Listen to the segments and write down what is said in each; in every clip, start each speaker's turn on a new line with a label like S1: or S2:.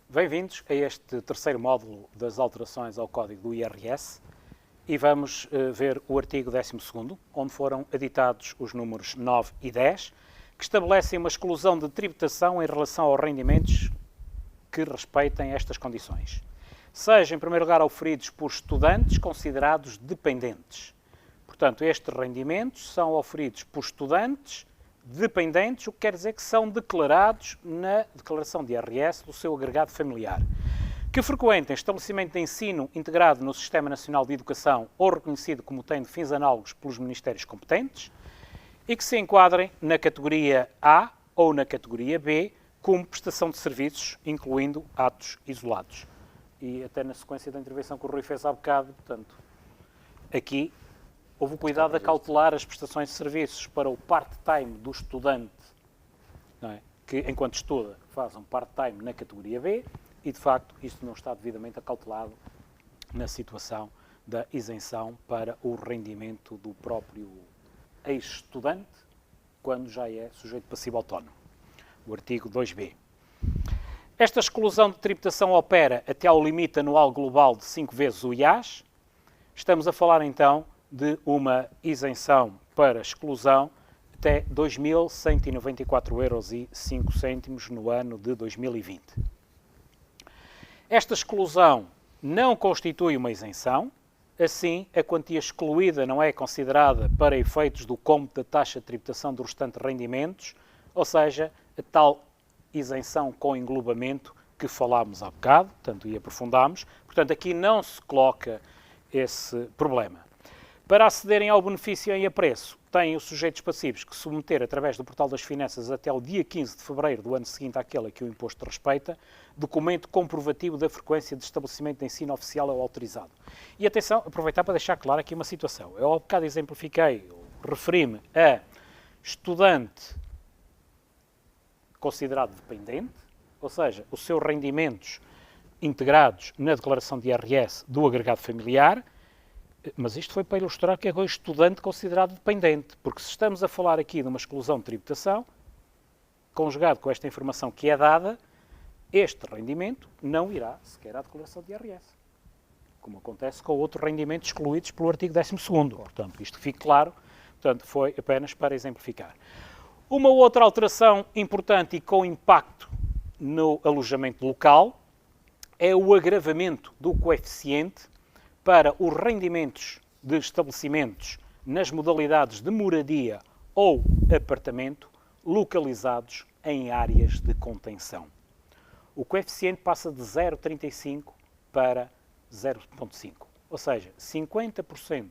S1: Bem-vindos a este terceiro módulo das alterações ao Código do IRS e vamos ver o artigo 12º, onde foram editados os números 9 e 10, que estabelecem uma exclusão de tributação em relação aos rendimentos que respeitem estas condições. Seja, em primeiro lugar, oferidos por estudantes considerados dependentes. Portanto, estes rendimentos são oferidos por estudantes dependentes, o que quer dizer que são declarados na declaração de IRS do seu agregado familiar, que frequentem estabelecimento de ensino integrado no Sistema Nacional de Educação ou reconhecido como tendo fins análogos pelos Ministérios competentes e que se enquadrem na categoria A ou na categoria B como prestação de serviços, incluindo atos isolados. E até na sequência da intervenção que o Rui fez há bocado, portanto, aqui houve o cuidado de acautelar as prestações de serviços para o part-time do estudante, não é? Que, enquanto estuda, faz um part-time na categoria B e, de facto, isto não está devidamente acautelado na situação da isenção para o rendimento do próprio ex-estudante, quando já é sujeito passivo autónomo. O artigo 2b. Esta exclusão de tributação opera até ao limite anual global de 5 vezes o IAS. Estamos a falar, então, de uma isenção para exclusão até 2.194,05 € no ano de 2020. Esta exclusão não constitui uma isenção, assim a quantia excluída não é considerada para efeitos do cómputo da taxa de tributação dos restantes rendimentos, ou seja, a tal isenção com englobamento que falámos há bocado, portanto, e aprofundámos. Portanto, aqui não se coloca esse problema. Para acederem ao benefício em apreço, têm os sujeitos passivos que submeter, através do Portal das Finanças, até o dia 15 de fevereiro do ano seguinte àquele a que o imposto respeita, documento comprovativo da frequência de estabelecimento de ensino oficial ou autorizado. E atenção, aproveitar para deixar claro aqui uma situação. Eu há bocado exemplifiquei, referi-me a estudante considerado dependente, ou seja, os seus rendimentos integrados na declaração de IRS do agregado familiar. Mas isto foi para ilustrar que é o estudante considerado dependente, porque se estamos a falar aqui de uma exclusão de tributação, conjugado com esta informação que é dada, este rendimento não irá sequer à declaração de IRS, como acontece com outros rendimentos excluídos pelo artigo 12º. Portanto, isto fique claro, portanto, foi apenas para exemplificar. Uma outra alteração importante e com impacto no alojamento local é o agravamento do coeficiente para os rendimentos de estabelecimentos nas modalidades de moradia ou apartamento localizados em áreas de contenção. O coeficiente passa de 0,35 para 0,5. Ou seja, 50%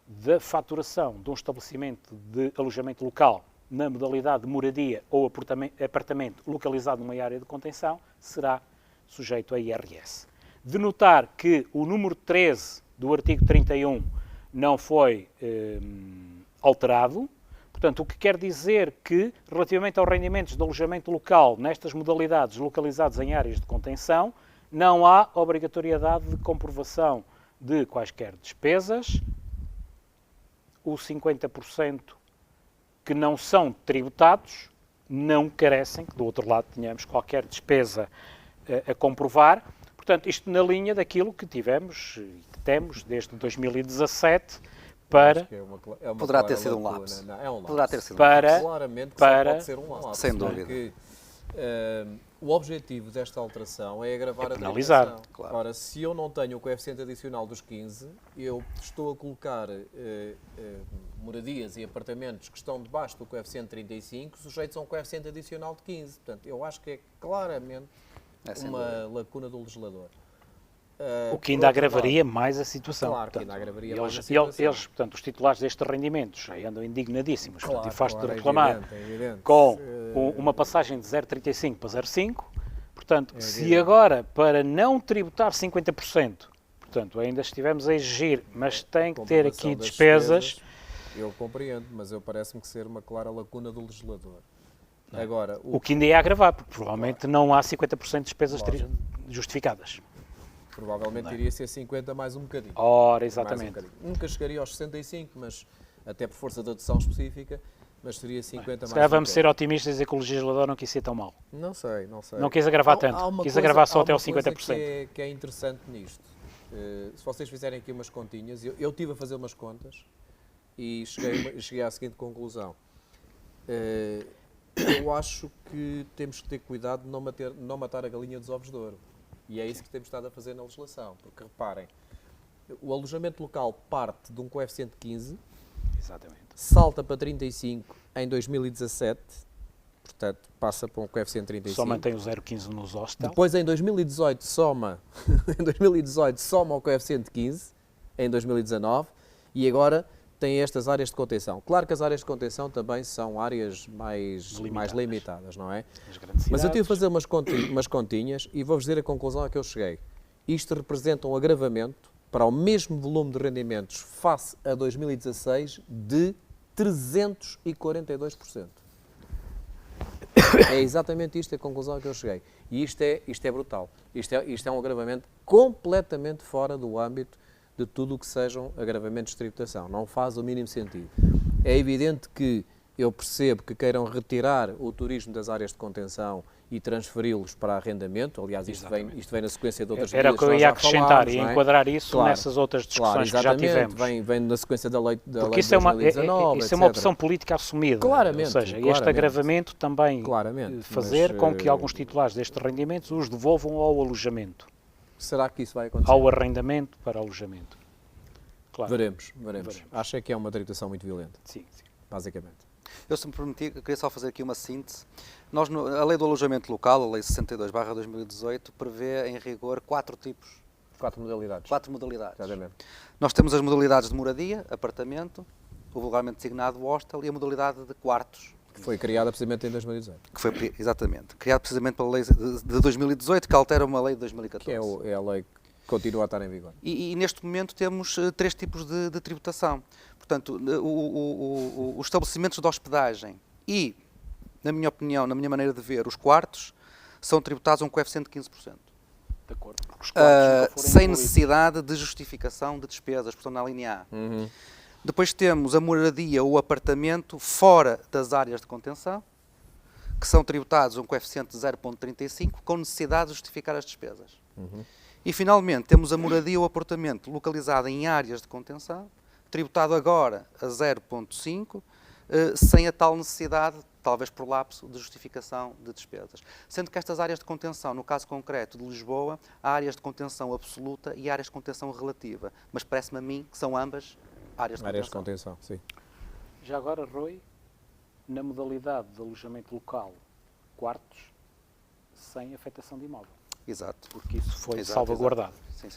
S1: da faturação de um estabelecimento de alojamento local na modalidade de moradia ou apartamento localizado numa área de contenção será sujeito a IRS. De notar que o número 13 do artigo 31 não foi alterado, portanto, o que quer dizer que, relativamente aos rendimentos de alojamento local nestas modalidades localizados em áreas de contenção, não há obrigatoriedade de comprovação de quaisquer despesas, os 50% que não são tributados não carecem que, do outro lado, tenhamos qualquer despesa a comprovar. Portanto, isto na linha daquilo que tivemos e que temos desde 2017 para...
S2: Poderá ter sido um lapso.
S3: Não, é um lapso.
S2: Poderá ter sido
S1: para,
S3: Claramente
S1: para,
S3: pode ser um lapso.
S2: sem dúvida.
S3: Porque o objetivo desta alteração é agravar a
S1: penalizar,
S3: tributação.
S2: claro.
S3: Ora, se eu não tenho o coeficiente adicional dos 15, eu estou a colocar moradias e apartamentos que estão debaixo do coeficiente 35 sujeitos a um coeficiente adicional de 15. Portanto, eu acho que é claramente uma lacuna do legislador.
S1: O que ainda agravaria mais a situação.
S3: Claro,
S1: portanto,
S3: que ainda agravaria
S1: eles,
S3: mais a situação.
S1: Eles, portanto, os titulares destes rendimentos andam indignadíssimos.
S3: Claro,
S1: Portanto, e faz-te
S3: claro, é
S1: reclamar
S3: evidente.
S1: com uma passagem de 0,35 para 0,5. Portanto, se agora, para não tributar 50%, portanto, ainda estivemos a exigir, mas tem que ter aqui despesas.
S3: Eu compreendo, mas parece-me que ser uma clara lacuna do legislador. Agora,
S1: O que ainda ia agravar, porque provavelmente não há 50% de despesas justificadas.
S3: Provavelmente iria ser 50 mais um bocadinho.
S1: Ora, exatamente.
S3: Nunca chegaria aos 65, mas até por força da dedução específica, Mas seria 50
S1: Se
S3: mais
S1: calhar vamos
S3: 50.
S1: ser otimistas e dizer que o legislador não quis ser tão mau.
S3: Não sei.
S1: Não quis agravar tanto, quis agravar só até aos 50%.
S3: Que é interessante nisto. Se vocês fizerem aqui umas continhas, eu estive a fazer umas contas e cheguei à seguinte conclusão. Eu acho que temos que ter cuidado de não matar a galinha dos ovos de ouro. E é isso que temos estado a fazer na legislação. Porque reparem, o alojamento local parte de um coeficiente de 15,
S1: Exatamente.
S3: salta para 35 em 2017, portanto passa para um coeficiente de 35.
S1: Só mantém o 0,15 nos hostels.
S3: Depois em 2018 soma o coeficiente de 15, em 2019, e agora tem estas áreas de contenção. Claro que as áreas de contenção também são áreas mais limitadas, não é? Mas eu tive a fazer umas continhas e vou-vos dizer a conclusão a que eu cheguei. Isto representa um agravamento para o mesmo volume de rendimentos face a 2016 de 342%. É exatamente isto a conclusão a que eu cheguei. E isto é brutal. Isto é um agravamento completamente fora do âmbito de tudo o que sejam agravamentos de tributação. Não faz o mínimo sentido. É evidente que eu percebo que queiram retirar o turismo das áreas de contenção e transferi-los para arrendamento. Aliás, isto vem na sequência de outras medidas.
S1: Era o que eu ia acrescentar e enquadrar isso nessas outras discussões que já tivemos.
S3: Vem na sequência da lei de 2019,
S1: isso é uma opção política assumida.
S3: Claramente.
S1: Ou seja, este agravamento também fazer com que alguns titulares destes rendimentos os devolvam ao alojamento.
S3: Será que isso vai acontecer?
S1: Ao arrendamento para alojamento. Claro.
S3: Veremos. Acho que é uma tributação muito violenta.
S1: Sim.
S2: Basicamente. Eu, se me permitir, queria só fazer aqui uma síntese. A lei do alojamento local, a lei 62/2018, prevê, em rigor, 4 tipos.
S3: 4 modalidades.
S2: 4 modalidades.
S3: Exatamente.
S2: Nós temos as modalidades de moradia, apartamento, o vulgarmente designado hostel e a modalidade de quartos.
S3: Que foi criada precisamente em 2018.
S2: Exatamente. Criada precisamente pela lei de 2018, que altera uma lei de 2014.
S3: Que é a lei que continua a estar em vigor.
S2: E neste momento temos 3 tipos de tributação. Portanto, os estabelecimentos de hospedagem e, na minha opinião, na minha maneira de ver, os quartos, são tributados a um coeficiente de 15%.
S1: De acordo.
S2: Sem necessidade de justificação de despesas, portanto, na linha A.
S3: Uhum.
S2: Depois temos a moradia ou apartamento fora das áreas de contenção, que são tributados a um coeficiente de 0,35, com necessidade de justificar as despesas.
S3: Uhum.
S2: E, finalmente, temos a moradia ou apartamento localizado em áreas de contenção, tributado agora a 0,5, sem a tal necessidade, talvez por lapso, de justificação de despesas. Sendo que estas áreas de contenção, no caso concreto de Lisboa, há áreas de contenção absoluta e áreas de contenção relativa. Mas parece-me a mim que são ambas áreas de contenção.
S3: Sim.
S1: Já agora, Rui, na modalidade de alojamento local, quartos, sem afetação de imóvel.
S2: Exato.
S1: Porque isso foi salvaguardado.
S2: Sim.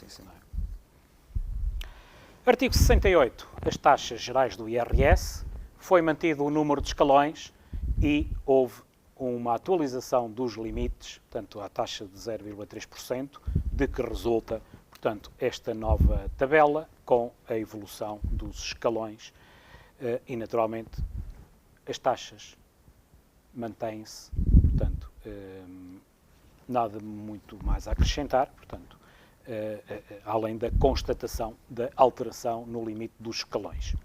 S1: Artigo 68. As taxas gerais do IRS. Foi mantido o número de escalões e houve uma atualização dos limites, portanto, à taxa de 0,3%, de que resulta, portanto, esta nova tabela com a evolução dos escalões e, naturalmente, as taxas mantêm-se, portanto, nada muito mais a acrescentar, portanto, além da constatação da alteração no limite dos escalões.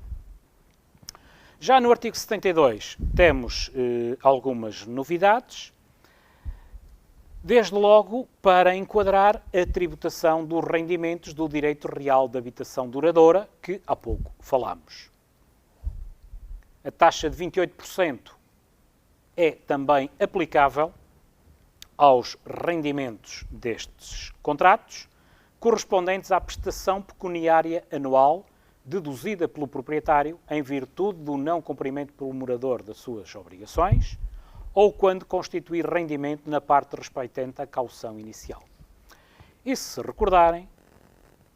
S1: Já no artigo 72 temos algumas novidades, desde logo para enquadrar a tributação dos rendimentos do direito real de habitação duradoura, que há pouco falámos. A taxa de 28% é também aplicável aos rendimentos destes contratos, correspondentes à prestação pecuniária anual deduzida pelo proprietário em virtude do não cumprimento pelo morador das suas obrigações ou quando constituir rendimento na parte respeitante à caução inicial. E se recordarem,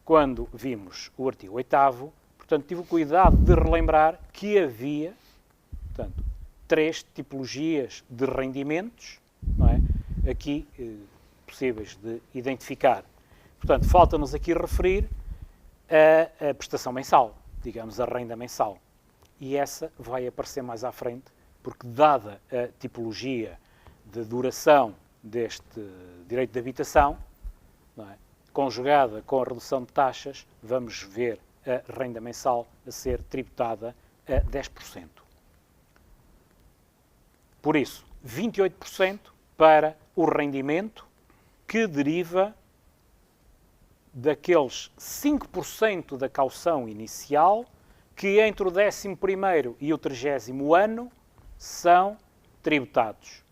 S1: quando vimos o artigo 8º, portanto, tive o cuidado de relembrar que havia, portanto, 3 tipologias de rendimentos, não é? Aqui possíveis de identificar. Portanto, falta-nos aqui referir a prestação mensal, digamos, a renda mensal. E essa vai aparecer mais à frente, porque dada a tipologia de duração deste direito de habitação, não é? Conjugada com a redução de taxas, vamos ver a renda mensal a ser tributada a 10%. Por isso, 28% para o rendimento que deriva daqueles 5% da caução inicial que entre o 11º e o 30º ano são tributados.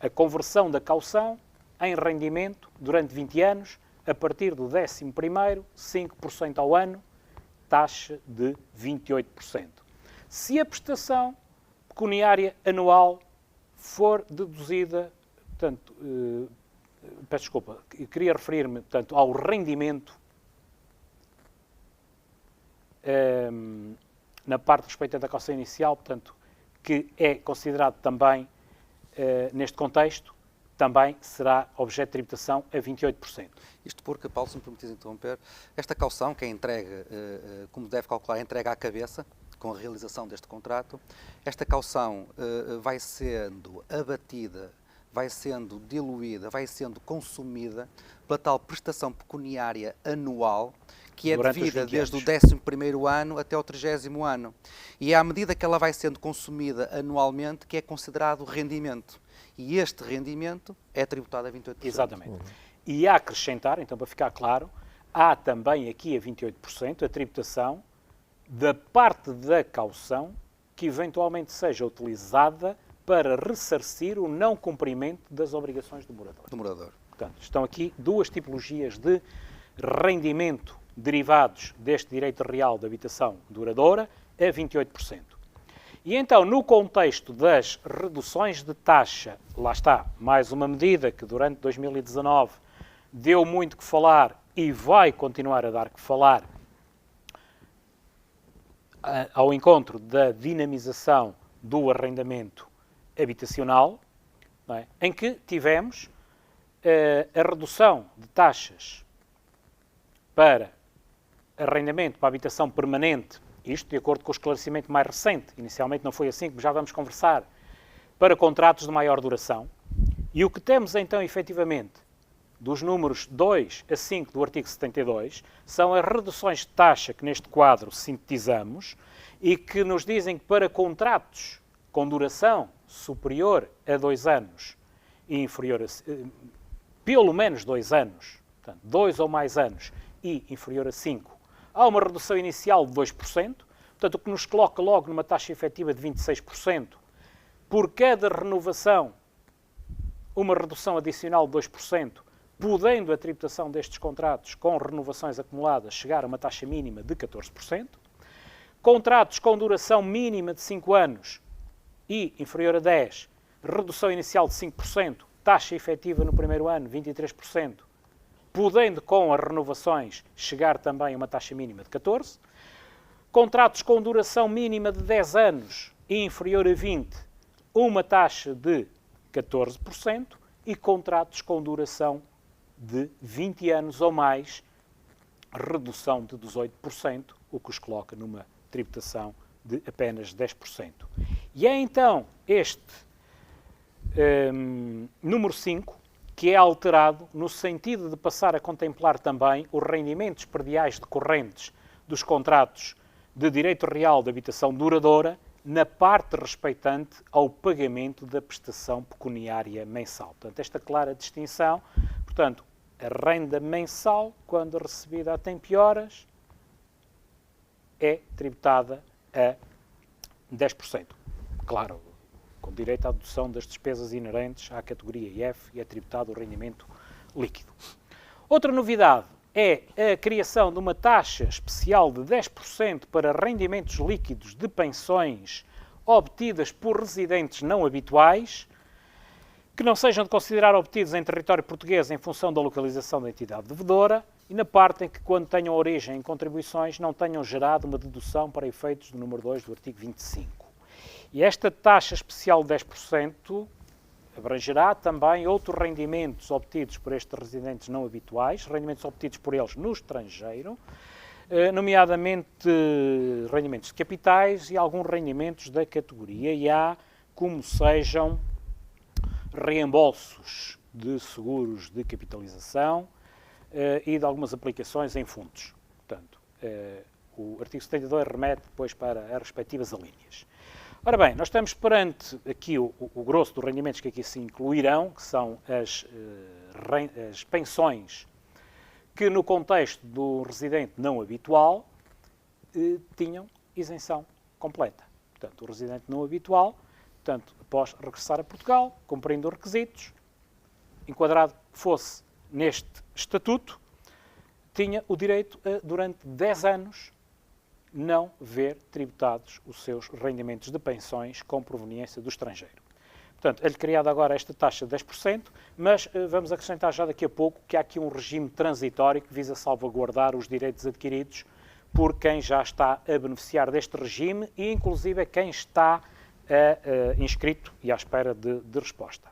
S1: A conversão da caução em rendimento durante 20 anos, a partir do 11º, 5% ao ano, taxa de 28%. Se a prestação pecuniária anual for deduzida, portanto, peço desculpa, queria referir-me, portanto, ao rendimento na parte respeitante à caução inicial, portanto, que é considerado também, neste contexto, também será objeto de tributação a 28%.
S2: Isto porque, Paulo, se me permites interromper, esta caução, que é entregue, como deve calcular, é entregue à cabeça, com a realização deste contrato, esta caução vai sendo abatida, vai sendo diluída, vai sendo consumida pela tal prestação pecuniária anual, que é devida desde o 11º ano até o 30º ano. E é à medida que ela vai sendo consumida anualmente que é considerado rendimento. E este rendimento é tributado a 28%.
S1: Exatamente. E a acrescentar, então para ficar claro, há também aqui a 28% a tributação da parte da caução que eventualmente seja utilizada para ressarcir o não cumprimento das obrigações do morador. Portanto, estão aqui duas tipologias de rendimento derivados deste direito real de habitação duradoura a 28%. E então, no contexto das reduções de taxa, lá está, mais uma medida que durante 2019 deu muito que falar e vai continuar a dar que falar ao encontro da dinamização do arrendamento habitacional, não é? Em que tivemos a redução de taxas para arrendamento para habitação permanente, isto de acordo com o esclarecimento mais recente, inicialmente não foi assim, como já vamos conversar, para contratos de maior duração. E o que temos então, efetivamente, dos números 2 a 5 do artigo 72, são as reduções de taxa que neste quadro sintetizamos e que nos dizem que para contratos com duração superior a 2 anos e inferior a, pelo menos 2 anos, portanto, 2 ou mais anos e inferior a 5, há uma redução inicial de 2%, portanto, o que nos coloca logo numa taxa efetiva de 26%. Por cada renovação, uma redução adicional de 2%, podendo a tributação destes contratos com renovações acumuladas chegar a uma taxa mínima de 14%. Contratos com duração mínima de 5 anos e inferior a 10, redução inicial de 5%, taxa efetiva no primeiro ano 23%, podendo com as renovações chegar também a uma taxa mínima de 14%. Contratos com duração mínima de 10 anos e inferior a 20, uma taxa de 14%, e contratos com duração de 20 anos ou mais, redução de 18%, o que os coloca numa tributação de apenas 10%. E é então este número 5 que é alterado no sentido de passar a contemplar também os rendimentos prediais decorrentes dos contratos de direito real de habitação duradoura na parte respeitante ao pagamento da prestação pecuniária mensal. Portanto, esta clara distinção, portanto, a renda mensal, quando recebida a tempo e horas, é tributada a 10%. Claro, com direito à dedução das despesas inerentes à categoria F e é tributado o rendimento líquido. Outra novidade é a criação de uma taxa especial de 10% para rendimentos líquidos de pensões obtidas por residentes não habituais, que não sejam de considerar obtidos em território português em função da localização da entidade devedora e na parte em que, quando tenham origem em contribuições, não tenham gerado uma dedução para efeitos do número 2 do artigo 25. E esta taxa especial de 10% abrangerá também outros rendimentos obtidos por estes residentes não habituais, rendimentos obtidos por eles no estrangeiro, nomeadamente rendimentos de capitais e alguns rendimentos da categoria IA, como sejam reembolsos de seguros de capitalização e de algumas aplicações em fundos. Portanto, o artigo 72 remete depois para as respectivas alíneas. Ora bem, nós estamos perante aqui o grosso dos rendimentos que aqui se incluirão, que são as pensões que no contexto do residente não habitual tinham isenção completa. Portanto, o residente não habitual, portanto, após regressar a Portugal, cumprindo os requisitos, enquadrado que fosse neste estatuto, tinha o direito a, durante 10 anos, não ver tributados os seus rendimentos de pensões com proveniência do estrangeiro. Portanto, é-lhe criada agora esta taxa de 10%, mas vamos acrescentar já daqui a pouco que há aqui um regime transitório que visa salvaguardar os direitos adquiridos por quem já está a beneficiar deste regime e, inclusive, quem está inscrito e à espera de resposta.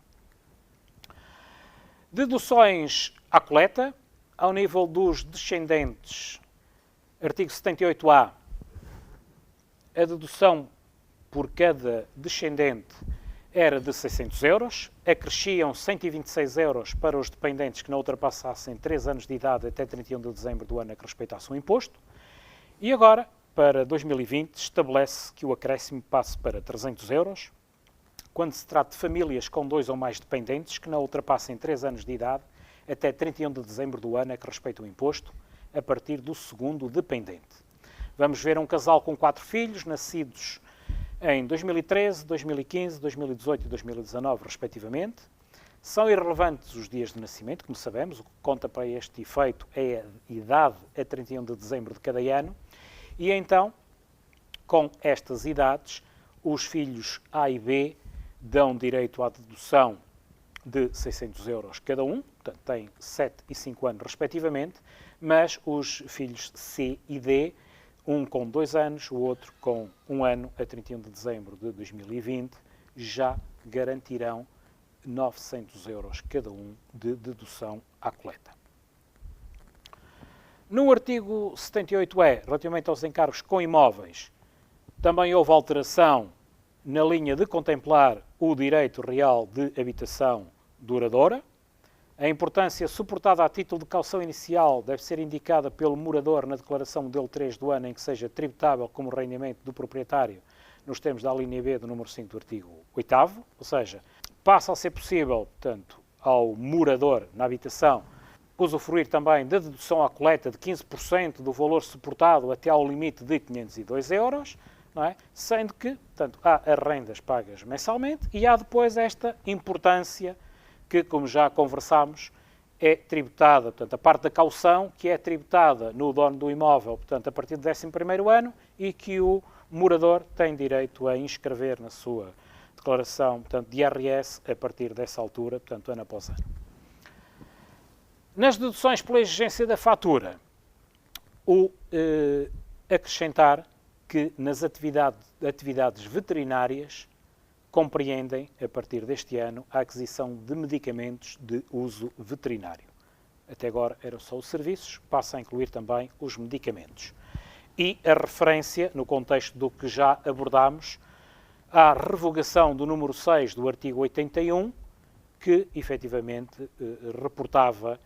S1: Deduções à coleta, ao nível dos descendentes, artigo 78A, a dedução por cada descendente era de 600 euros, acresciam 126 euros para os dependentes que não ultrapassassem 3 anos de idade até 31 de dezembro do ano a que respeitasse o imposto, e agora, para 2020, estabelece que o acréscimo passe para 300 euros, quando se trata de famílias com 2 ou mais dependentes que não ultrapassem 3 anos de idade até 31 de dezembro do ano a que respeita o imposto, a partir do segundo dependente. Vamos ver um casal com 4 filhos, nascidos em 2013, 2015, 2018 e 2019, respectivamente. São irrelevantes os dias de nascimento, como sabemos, o que conta para este efeito é a idade a 31 de dezembro de cada ano. E então, com estas idades, os filhos A e B dão direito à dedução de 600 euros cada um, portanto têm 7 e 5 anos respectivamente, mas os filhos C e D, um com 2 anos, o outro com 1 ano, a 31 de dezembro de 2020, já garantirão 900 euros cada um de dedução à coleta. No artigo 78E, relativamente aos encargos com imóveis, também houve alteração na linha de contemplar o direito real de habitação duradoura. A importância suportada a título de caução inicial deve ser indicada pelo morador na declaração modelo 3 do ano em que seja tributável como rendimento do proprietário nos termos da linha B do número 5 do artigo 8º, ou seja, passa a ser possível, portanto, ao morador na habitação usufruir também da dedução à coleta de 15% do valor suportado até ao limite de 502 euros, não é? Sendo que, portanto, há as rendas pagas mensalmente e há depois esta importância que, como já conversámos, é tributada, portanto, a parte da caução que é tributada no dono do imóvel, portanto, a partir do 11º ano e que o morador tem direito a inscrever na sua declaração, portanto, de IRS a partir dessa altura, portanto, ano após ano. Nas deduções pela exigência da fatura, acrescentar que nas atividades veterinárias compreendem, a partir deste ano, a aquisição de medicamentos de uso veterinário. Até agora eram só os serviços, passa a incluir também os medicamentos. E a referência, no contexto do que já abordámos, à revogação do número 6 do artigo 81, que efetivamente reportava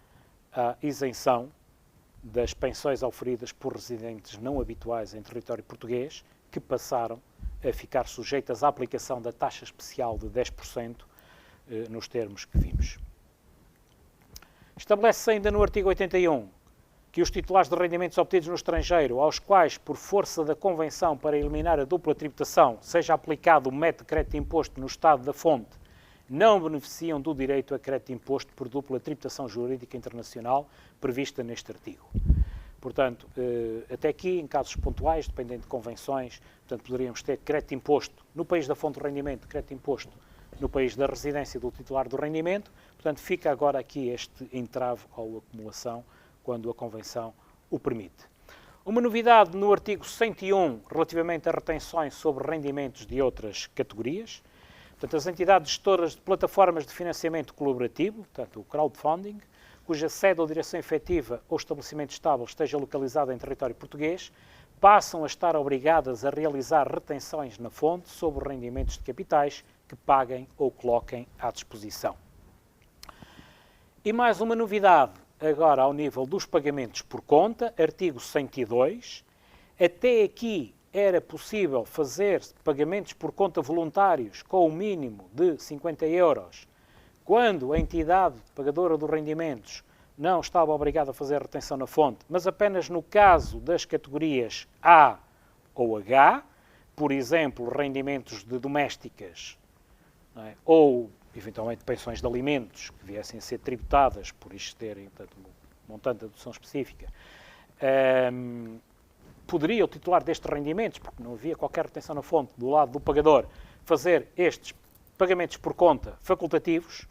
S1: a isenção das pensões auferidas por residentes não habituais em território português, que passaram a ficar sujeitas à aplicação da taxa especial de 10% nos termos que vimos. Estabelece-se ainda no artigo 81 que os titulares de rendimentos obtidos no estrangeiro, aos quais, por força da Convenção para eliminar a dupla tributação, seja aplicado o método de crédito de imposto no Estado da fonte, não beneficiam do direito a crédito de imposto por dupla tributação jurídica internacional prevista neste artigo. Portanto, até aqui, em casos pontuais, dependendo de convenções, portanto, poderíamos ter crédito de imposto no país da fonte de rendimento, crédito de imposto no país da residência do titular do rendimento. Portanto, fica agora aqui este entrave ou acumulação quando a convenção o permite. Uma novidade no artigo 101, relativamente a retenções sobre rendimentos de outras categorias. Portanto, as entidades gestoras de plataformas de financiamento colaborativo, portanto, o crowdfunding, cuja sede ou direção efetiva ou estabelecimento estável esteja localizado em território português, passam a estar obrigadas a realizar retenções na fonte sobre rendimentos de capitais que paguem ou coloquem à disposição. E mais uma novidade, agora ao nível dos pagamentos por conta, artigo 102. Até aqui era possível fazer pagamentos por conta voluntários com o mínimo de 50 euros, quando a entidade pagadora dos rendimentos não estava obrigada a fazer retenção na fonte, mas apenas no caso das categorias A ou H, por exemplo, rendimentos de domésticas, não é? Ou, eventualmente, pensões de alimentos que viessem a ser tributadas por isto terem, portanto, um montante de dedução específica, poderia o titular destes rendimentos, porque não havia qualquer retenção na fonte do lado do pagador, fazer estes pagamentos por conta facultativos.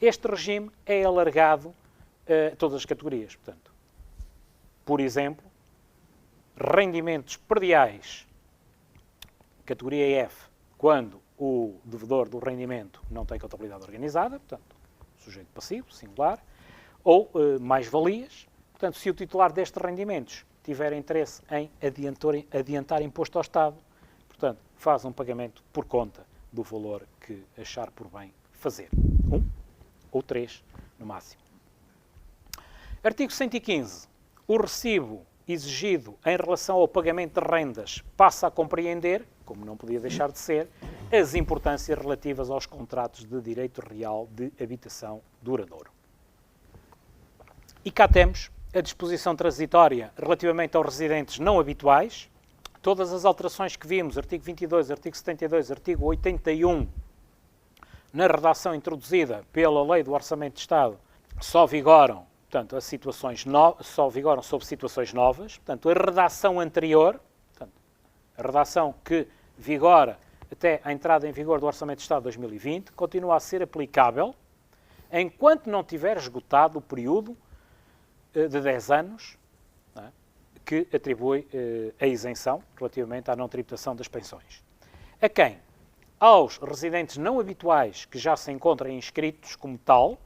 S1: Este regime é alargado a todas as categorias. Portanto, por exemplo, rendimentos prediais, categoria F, quando o devedor do rendimento não tem contabilidade organizada, portanto, sujeito passivo, singular, ou mais-valias. Portanto, se o titular destes rendimentos tiver interesse em adiantar imposto ao Estado, portanto, faz um pagamento por conta do valor que achar por bem fazer. 1 ou 3, no máximo. Artigo 115. O recibo exigido em relação ao pagamento de rendas passa a compreender, como não podia deixar de ser, as importâncias relativas aos contratos de direito real de habitação duradouro. E cá temos a disposição transitória relativamente aos residentes não habituais. Todas as alterações que vimos, artigo 22, artigo 72, artigo 81, na redação introduzida pela Lei do Orçamento de Estado, só vigoram, portanto, só vigoram sobre situações novas. Portanto, a redação anterior, portanto, a redação que vigora até a entrada em vigor do Orçamento de Estado de 2020, continua a ser aplicável enquanto não tiver esgotado o período de 10 anos, não é, que atribui a isenção relativamente à não tributação das pensões. A quem? Aos residentes não habituais que já se encontrem inscritos como tal,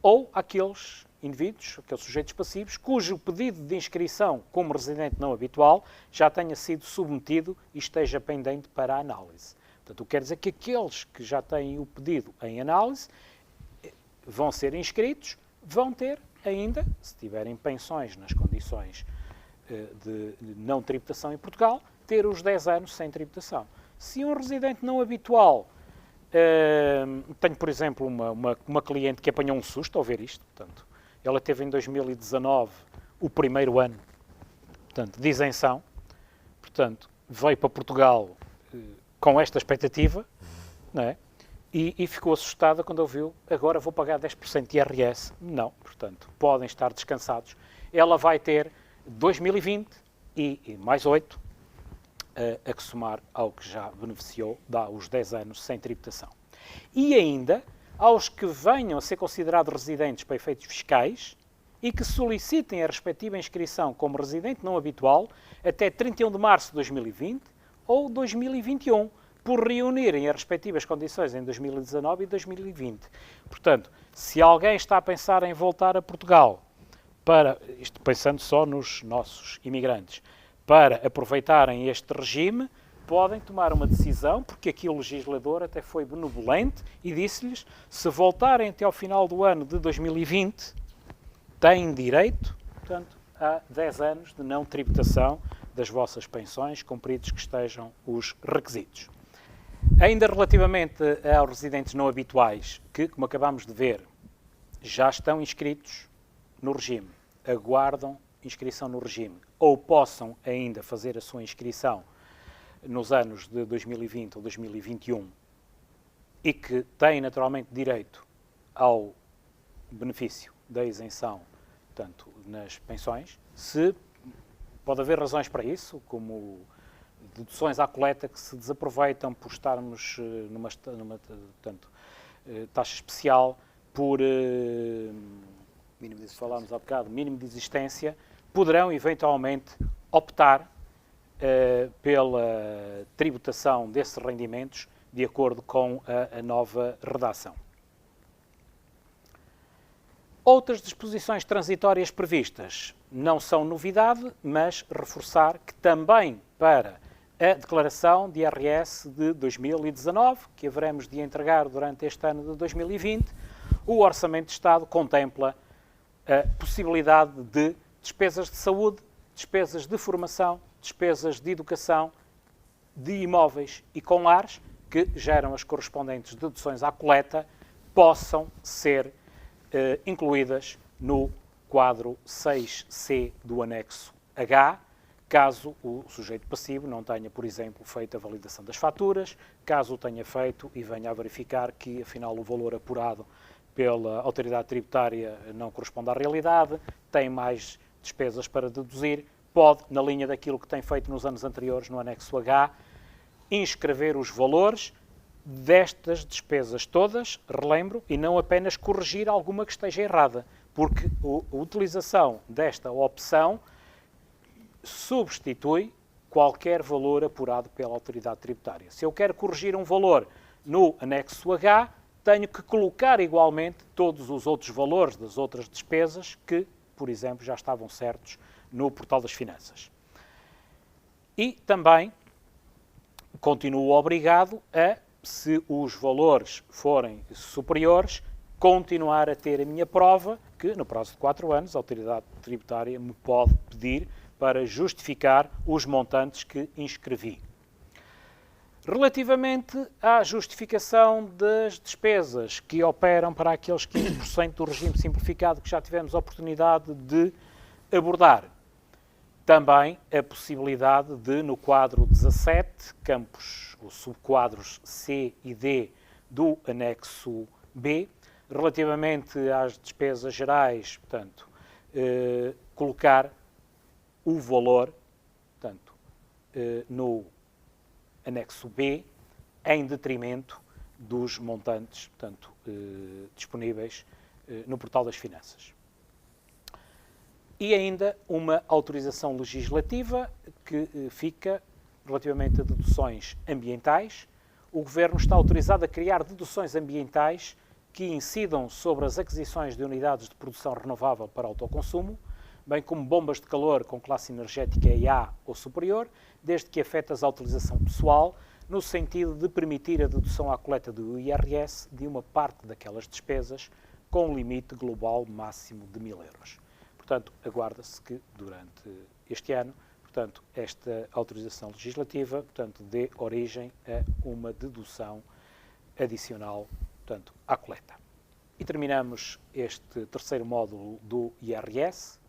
S1: ou àqueles indivíduos, aqueles sujeitos passivos, cujo pedido de inscrição como residente não habitual já tenha sido submetido e esteja pendente para a análise. Portanto, o que quer dizer que aqueles que já têm o pedido em análise vão ser inscritos, vão ter ainda, se tiverem pensões nas condições de não tributação em Portugal, ter os 10 anos sem tributação. Se um residente não habitual, tenho, por exemplo, uma cliente que apanhou um susto ao ver isto, portanto, ela teve em 2019 o primeiro ano, portanto, de isenção, portanto, veio para Portugal com esta expectativa, não é? E ficou assustada quando ouviu, agora vou pagar 10% de IRS. Não, portanto, podem estar descansados. Ela vai ter 2020 e mais 8 a que somar ao que já beneficiou, dá os 10 anos sem tributação. E ainda aos que venham a ser considerados residentes para efeitos fiscais e que solicitem a respectiva inscrição como residente não habitual até 31 de março de 2020 ou 2021, por reunirem as respectivas condições em 2019 e 2020. Portanto, se alguém está a pensar em voltar a Portugal, isto pensando só nos nossos imigrantes, para aproveitarem este regime, podem tomar uma decisão, porque aqui o legislador até foi benevolente e disse-lhes, se voltarem até ao final do ano de 2020, têm direito, portanto, a 10 anos de não tributação das vossas pensões, cumpridos que estejam os requisitos. Ainda relativamente aos residentes não habituais, que, como acabamos de ver, já estão inscritos no regime, aguardam inscrição no regime, ou possam ainda fazer a sua inscrição nos anos de 2020 ou 2021 e que têm naturalmente direito ao benefício da isenção, portanto, nas pensões, se pode haver razões para isso, como deduções à coleta que se desaproveitam por estarmos numa portanto, taxa especial, por falámos há bocado, mínimo de existência, poderão eventualmente optar pela tributação desses rendimentos de acordo com a nova redação. Outras disposições transitórias previstas não são novidade, mas reforçar que também para a declaração de IRS de 2019, que haveremos de entregar durante este ano de 2020, o Orçamento de Estado contempla a possibilidade de despesas de saúde, despesas de formação, despesas de educação de imóveis e com lares, que geram as correspondentes deduções à coleta, possam ser incluídas no quadro 6C do anexo H, caso o sujeito passivo não tenha, por exemplo, feito a validação das faturas, caso o tenha feito e venha a verificar que, afinal, o valor apurado pela autoridade tributária não corresponde à realidade, tem mais despesas para deduzir, pode, na linha daquilo que tem feito nos anos anteriores, no anexo H, inscrever os valores destas despesas todas, relembro, e não apenas corrigir alguma que esteja errada, porque a utilização desta opção substitui qualquer valor apurado pela autoridade tributária. Se eu quero corrigir um valor no anexo H, tenho que colocar igualmente todos os outros valores das outras despesas que, por exemplo, já estavam certos no portal das finanças. E também continuo obrigado a, se os valores forem superiores, continuar a ter a minha prova, que no prazo de 4 anos a autoridade tributária me pode pedir para justificar os montantes que inscrevi. Relativamente à justificação das despesas que operam para aqueles 15% do regime simplificado que já tivemos a oportunidade de abordar, também a possibilidade de, no quadro 17, campos ou subquadros C e D do anexo B, relativamente às despesas gerais, portanto, colocar o valor, portanto, no anexo B, em detrimento dos montantes, portanto, disponíveis no portal das finanças. E ainda uma autorização legislativa que fica relativamente a deduções ambientais. O Governo está autorizado a criar deduções ambientais que incidam sobre as aquisições de unidades de produção renovável para autoconsumo, bem como bombas de calor com classe energética EA ou superior, desde que afetas a utilização pessoal, no sentido de permitir a dedução à coleta do IRS de uma parte daquelas despesas, com um limite global máximo de 1.000 euros. Portanto, aguarda-se que durante este ano, portanto, esta autorização legislativa, portanto, dê origem a uma dedução adicional, portanto, à coleta. E terminamos este terceiro módulo do IRS,